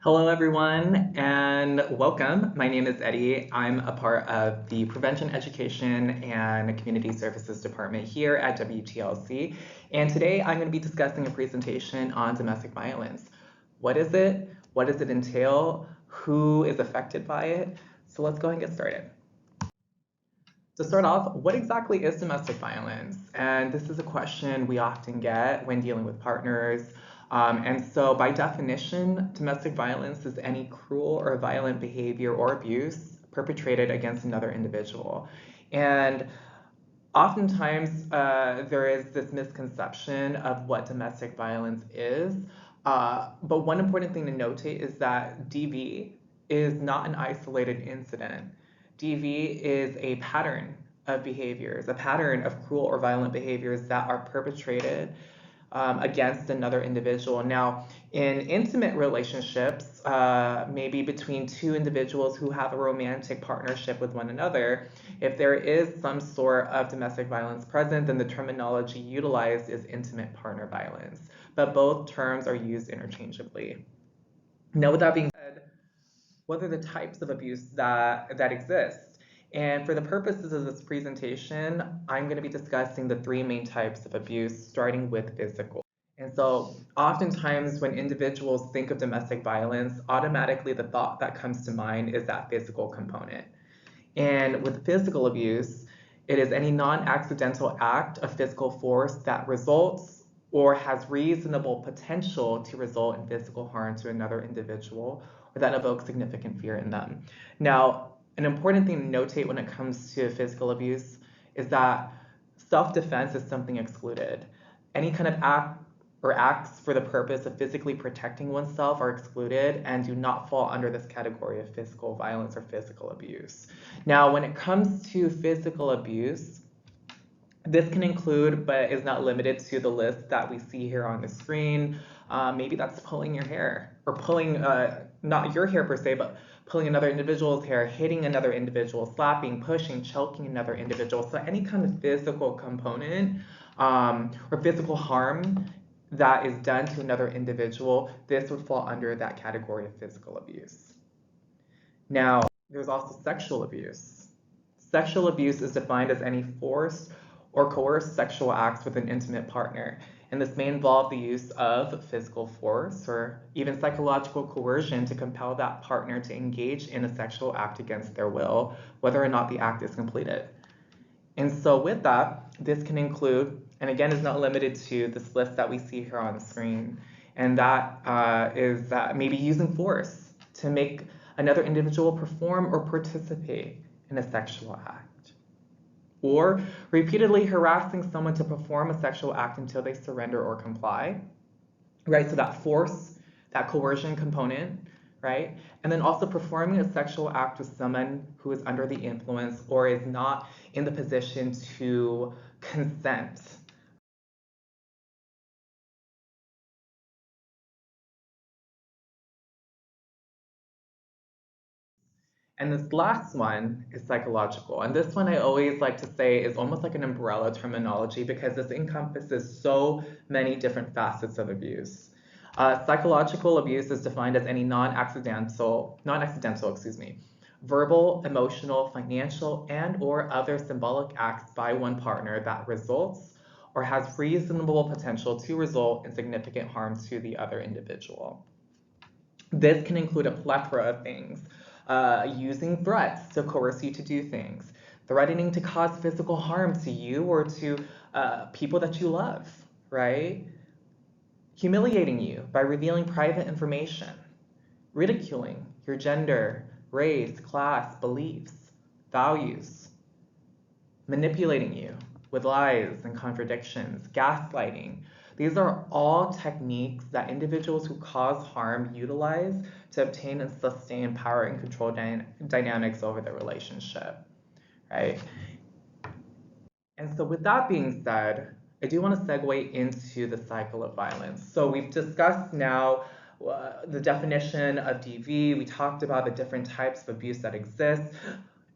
Hello, everyone, and welcome. My name is Eddie. I'm a part of the Prevention Education and Community Services Department here at WTLC. And today I'm going to be discussing a presentation on domestic violence. What is it? What does it entail? Who is affected by it? So let's go ahead and get started. To start off, what exactly is domestic violence? And this is a question we often get when dealing with partners. And so, by definition, domestic violence is any cruel or violent behavior or abuse perpetrated against another individual. And oftentimes, there is this misconception of what domestic violence is. But one important thing to notate is that DV is not an isolated incident. DV is a pattern of behaviors, a pattern of cruel or violent behaviors that are perpetrated against another individual. Now, in intimate relationships, maybe between two individuals who have a romantic partnership with one another, if there is some sort of domestic violence present, then the terminology utilized is intimate partner violence. But both terms are used interchangeably. Now, with that being said, what are the types of abuse that exist? And for the purposes of this presentation, I'm going to be discussing the three main types of abuse, starting with physical. And so oftentimes when individuals think of domestic violence, automatically the thought that comes to mind is that physical component. And with physical abuse, it is any non-accidental act of physical force that results or has reasonable potential to result in physical harm to another individual or that evokes significant fear in them. Now, an important thing to notate when it comes to physical abuse is that self-defense is something excluded. Any kind of act or acts for the purpose of physically protecting oneself are excluded and do not fall under this category of physical violence or physical abuse. Now, when it comes to physical abuse, this can include, but is not limited to, the list that we see here on the screen. Maybe that's pulling your hair, or pulling, not your hair per se, but pulling another individual's hair, hitting another individual, slapping, pushing, choking another individual. So any kind of physical component or physical harm that is done to another individual, this would fall under that category of physical abuse. Now, there's also sexual abuse. Sexual abuse is defined as any forced or coerced sexual acts with an intimate partner, and this may involve the use of physical force or even psychological coercion to compel that partner to engage in a sexual act against their will, whether or not the act is completed. And so with that, this can include, and again is not limited to, this list that we see here on the screen, and that is maybe using force to make another individual perform or participate in a sexual act, or repeatedly harassing someone to perform a sexual act until they surrender or comply, right? So that force, that coercion component, right? And then also performing a sexual act with someone who is under the influence or is not in the position to consent. And this last one is psychological. And this one I always like to say is almost like an umbrella terminology because this encompasses so many different facets of abuse. Psychological abuse is defined as any non-accidental, verbal, emotional, financial, and or other symbolic acts by one partner that results or has reasonable potential to result in significant harm to the other individual. This can include a plethora of things. Using threats to coerce you to do things, threatening to cause physical harm to you or to people that you love, right? Humiliating you by revealing private information, ridiculing your gender, race, class, beliefs, values, manipulating you with lies and contradictions, gaslighting. These are all techniques that individuals who cause harm utilize to obtain and sustain power and control dynamics over their relationship, right? And so with that being said, I do want to segue into the cycle of violence. So we've discussed now the definition of DV. We talked about the different types of abuse that exist.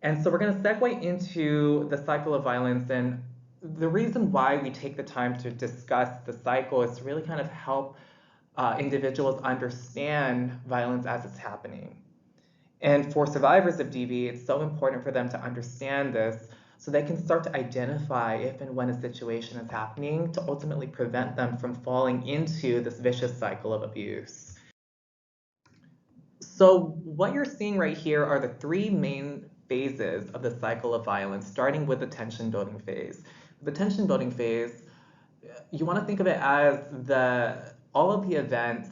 And so we're going to segue into the cycle of violence. And the reason why we take the time to discuss the cycle is to really kind of help individuals understand violence as it's happening. And for survivors of DV, it's so important for them to understand this so they can start to identify if and when a situation is happening to ultimately prevent them from falling into this vicious cycle of abuse. So what you're seeing right here are the three main phases of the cycle of violence, starting with the tension building phase. The tension building phase, you want to think of it as all of the events,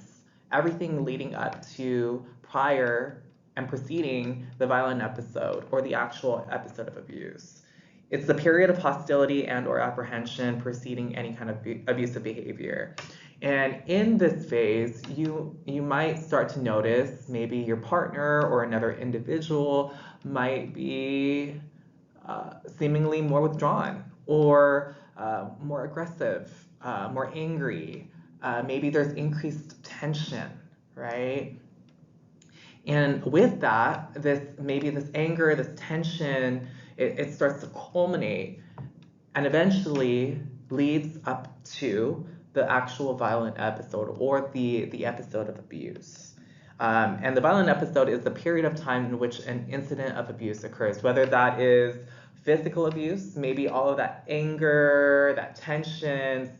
everything leading up to, prior, and preceding the violent episode or the actual episode of abuse. It's the period of hostility and or apprehension preceding any kind of abusive behavior. And in this phase, you might start to notice maybe your partner or another individual might be seemingly more withdrawn or more aggressive, more angry. Maybe there's increased tension, right? And with that, maybe this anger, this tension, it starts to culminate and eventually leads up to the actual violent episode or the episode of abuse. And the violent episode is the period of time in which an incident of abuse occurs, whether that is physical abuse, maybe all of that anger, that tension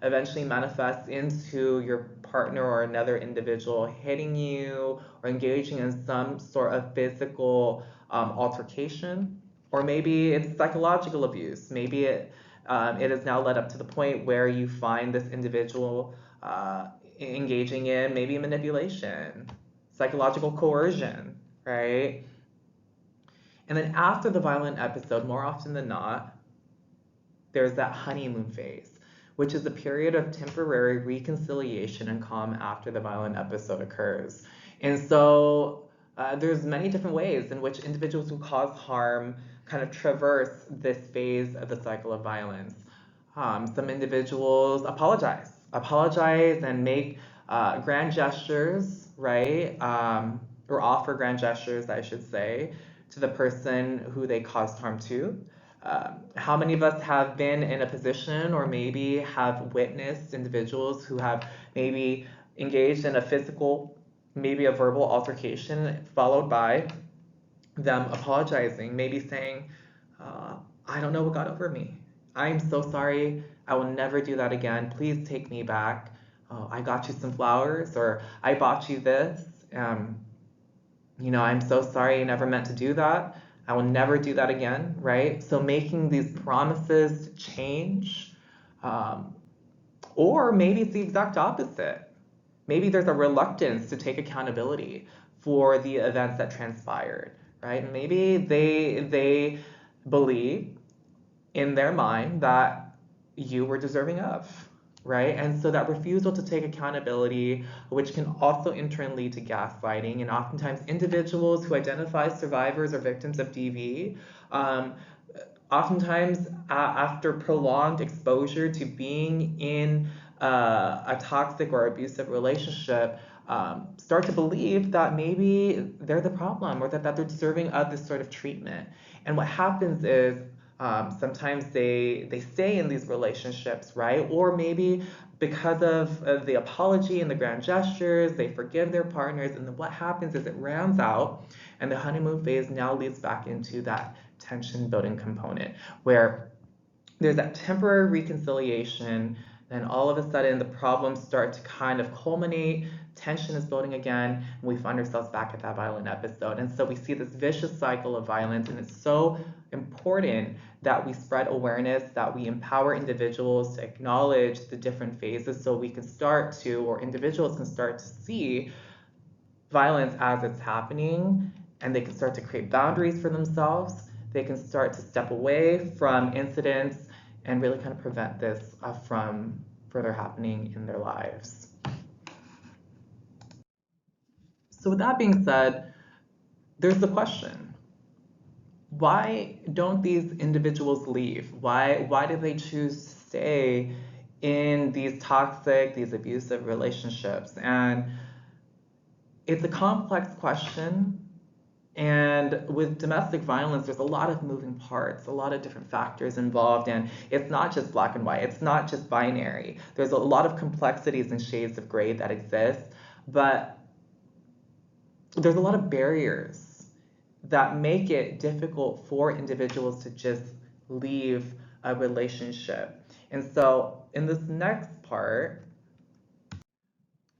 eventually manifests into your partner or another individual hitting you or engaging in some sort of physical altercation, or maybe it's psychological abuse. Maybe it has now led up to the point where you find this individual engaging in maybe manipulation, psychological coercion, right? And then after the violent episode, more often than not, there's that honeymoon phase, which is a period of temporary reconciliation and calm after the violent episode occurs. And so there's many different ways in which individuals who cause harm kind of traverse this phase of the cycle of violence. Some individuals apologize and make grand gestures, right? Or offer grand gestures, I should say, to the person who they caused harm to. How many of us have been in a position or maybe have witnessed individuals who have maybe engaged in a physical, maybe a verbal altercation followed by them apologizing, maybe saying, I don't know what got over me. I'm so sorry. I will never do that again. Please take me back. I got you some flowers, or I bought you this. I'm so sorry. I never meant to do that. I will never do that again, right? So making these promises to change, or maybe it's the exact opposite. Maybe there's a reluctance to take accountability for the events that transpired, right? Maybe they believe in their mind that you were deserving of, right? And so that refusal to take accountability, which can also in turn lead to gaslighting, and oftentimes individuals who identify survivors or victims of DV, oftentimes after prolonged exposure to being in a toxic or abusive relationship, start to believe that maybe they're the problem or that they're deserving of this sort of treatment. And what happens is sometimes they stay in these relationships, right? Or maybe because of the apology and the grand gestures, they forgive their partners, and then what happens is it rounds out, and the honeymoon phase now leads back into that tension building component where there's that temporary reconciliation, then all of a sudden the problems start to kind of culminate, tension is building again, and we find ourselves back at that violent episode. And so we see this vicious cycle of violence, and it's so important that we spread awareness, that we empower individuals to acknowledge the different phases so we can start to, or individuals can start to see violence as it's happening, and they can start to create boundaries for themselves. They can start to step away from incidents and really kind of prevent this from further happening in their lives. So with that being said, there's the question: why don't these individuals leave? Why do they choose to stay in these toxic, these abusive relationships? And it's a complex question, And with domestic violence, there's a lot of moving parts, a lot of different factors involved, and it's not just black and white, it's not just binary. There's a lot of complexities and shades of gray that exist, but there's a lot of barriers that make it difficult for individuals to just leave a relationship. And so, in this next part,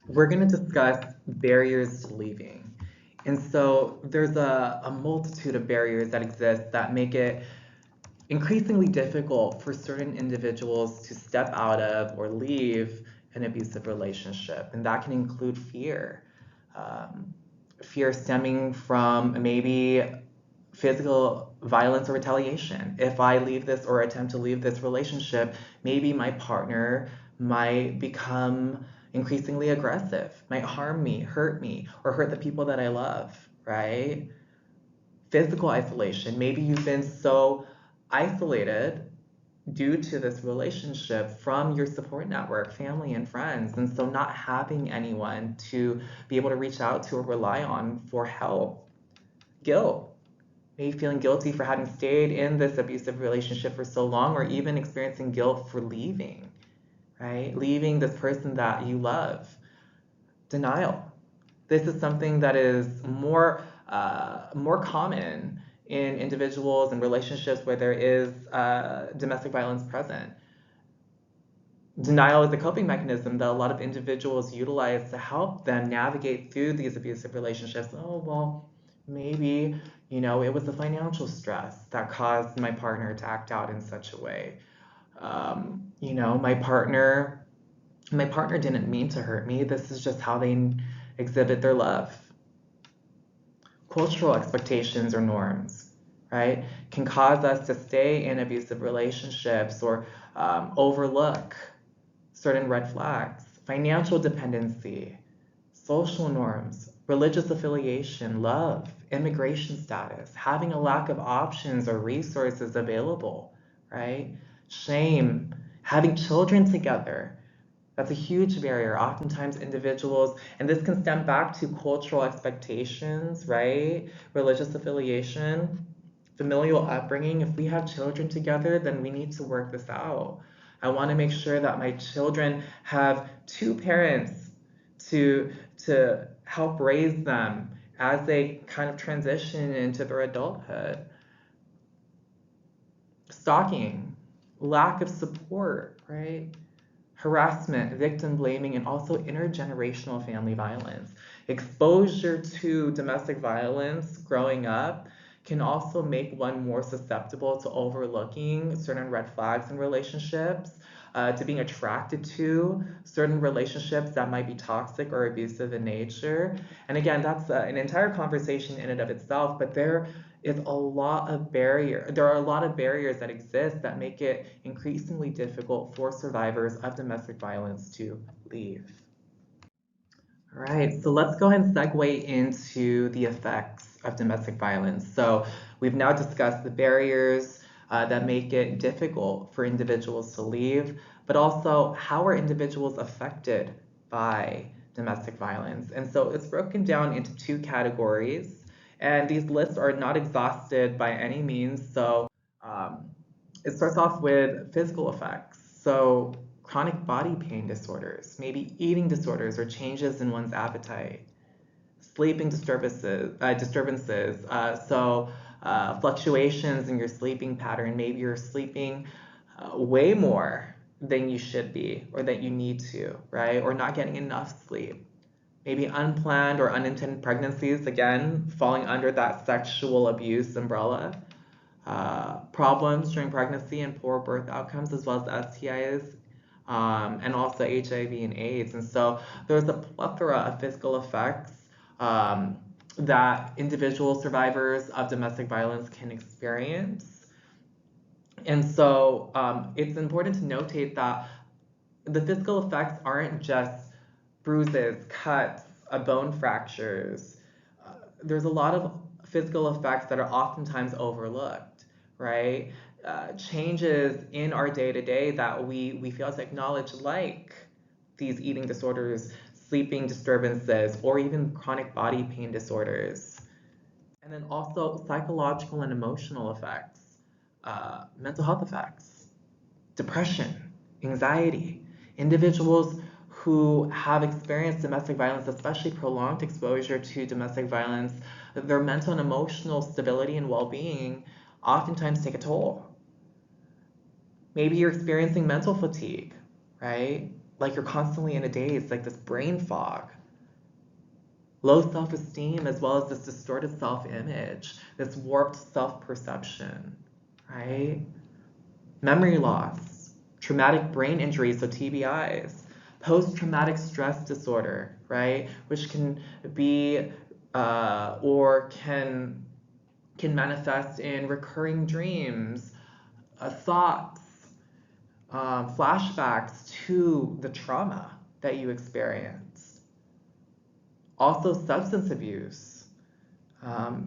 we're going to discuss barriers to leaving. And so there's a multitude of barriers that exist that make it increasingly difficult for certain individuals to step out of or leave an abusive relationship. And that can include fear. Um, Fear stemming from maybe physical violence or retaliation. If I leave this or attempt to leave this relationship, maybe my partner might become increasingly aggressive, might harm me, or hurt the people that I love, right? Physical isolation. Maybe you've been so isolated due to this relationship from your support network, family and friends, and so not having anyone to be able to reach out to or rely on for help. Guilt, maybe feeling guilty for having stayed in this abusive relationship for so long, or even experiencing guilt for leaving, right? Leaving this person that you love. Denial. This is something that is more common in individuals and relationships where there is domestic violence present. Denial is a coping mechanism that a lot of individuals utilize to help them navigate through these abusive relationships. Oh, well, maybe, it was the financial stress that caused my partner to act out in such a way. My partner didn't mean to hurt me. This is just how they exhibit their love. Cultural expectations or norms, right, can cause us to stay in abusive relationships or overlook certain red flags. Financial dependency, social norms, religious affiliation, love, immigration status, having a lack of options or resources available, right? Shame, having children together. That's a huge barrier. Oftentimes, individuals, and this can stem back to cultural expectations, right? Religious affiliation, familial upbringing. If we have children together, then we need to work this out. I want to make sure that my children have two parents to help raise them as they kind of transition into their adulthood. Stalking, lack of support, right? Harassment, victim blaming, and also intergenerational family violence. Exposure to domestic violence growing up can also make one more susceptible to overlooking certain red flags in relationships, to being attracted to certain relationships that might be toxic or abusive in nature. And again, that's an entire conversation in and of itself, but there are a lot of barriers that exist that make it increasingly difficult for survivors of domestic violence to leave. All right, so let's go ahead and segue into the effects of domestic violence. So we've now discussed the barriers that make it difficult for individuals to leave, but also how are individuals affected by domestic violence? And so it's broken down into two categories, and these lists are not exhausted by any means. So um, it starts off with physical effects. So chronic body pain disorders, maybe eating disorders or changes in one's appetite, sleeping disturbances, fluctuations in your sleeping pattern. Maybe you're sleeping way more than you should be or that you need to, right? Or not getting enough sleep. Maybe unplanned or unintended pregnancies, again, falling under that sexual abuse umbrella. Problems during pregnancy and poor birth outcomes, as well as STIs, and also HIV and AIDS. And so there's a plethora of physical effects that individual survivors of domestic violence can experience. And so it's important to notate that the physical effects aren't just bruises, cuts, bone fractures. There's a lot of physical effects that are oftentimes overlooked, right? Changes in our day to day that we fail to acknowledge, like these eating disorders, sleeping disturbances, or even chronic body pain disorders. And then also psychological and emotional effects, mental health effects, depression, anxiety. Individuals who have experienced domestic violence, especially prolonged exposure to domestic violence, their mental and emotional stability and well-being oftentimes take a toll. Maybe you're experiencing mental fatigue, right? Like you're constantly in a daze, like this brain fog. Low self-esteem, as well as this distorted self-image, this warped self-perception, right? Memory loss, traumatic brain injuries, so TBIs, post-traumatic stress disorder, right? Which can be or can manifest in recurring dreams, thoughts, flashbacks to the trauma that you experienced. Also, substance abuse.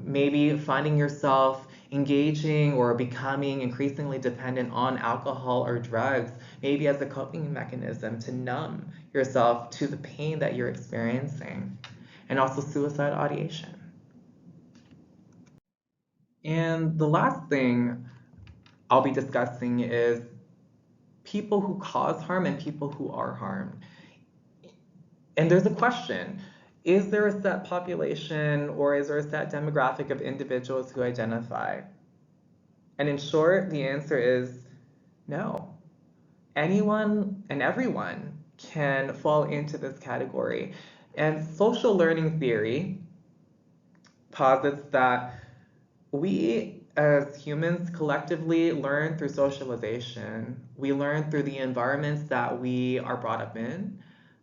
Maybe finding yourself engaging or becoming increasingly dependent on alcohol or drugs, maybe as a coping mechanism to numb yourself to the pain that you're experiencing. And also suicide ideation. And the last thing I'll be discussing is people who cause harm and people who are harmed. And there's a question, is there a set population or is there a set demographic of individuals who identify? And in short, the answer is no. Anyone and everyone can fall into this category. And social learning theory posits that we as humans collectively learn through socialization. We learn through the environments that we are brought up in,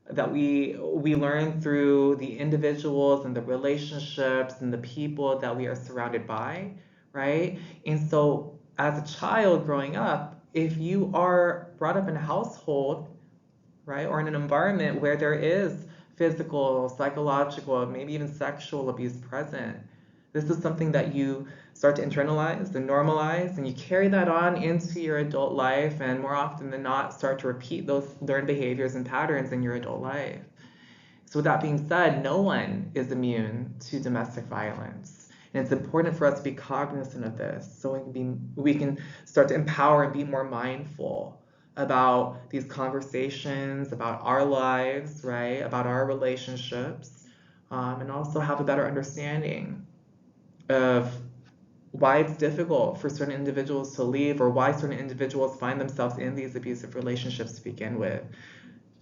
that we learn through the individuals and the relationships and the people that we are surrounded by, right? And so as a child growing up, if you are brought up in a household, right, or in an environment where there is physical, psychological, maybe even sexual abuse present, this is something that you start to internalize and normalize, and you carry that on into your adult life, and more often than not, start to repeat those learned behaviors and patterns in your adult life. So with that being said, no one is immune to domestic violence. And it's important for us to be cognizant of this so we can start to empower and be more mindful about these conversations, about our lives, right? About our relationships, and also have a better understanding of why it's difficult for certain individuals to leave or why certain individuals find themselves in these abusive relationships to begin with.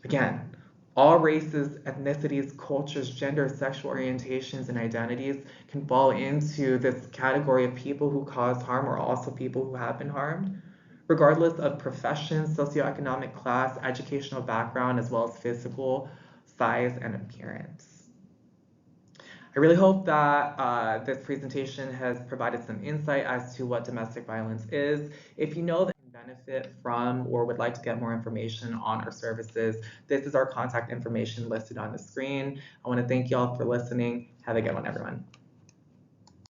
Again, all races, ethnicities, cultures, genders, sexual orientations, and identities can fall into this category of people who cause harm or also people who have been harmed, regardless of profession, socioeconomic class, educational background, as well as physical size and appearance. I really hope that this presentation has provided some insight as to what domestic violence is. If you know that you can benefit from or would like to get more information on our services, this is our contact information listed on the screen. I want to thank you all for listening. Have a good one, everyone.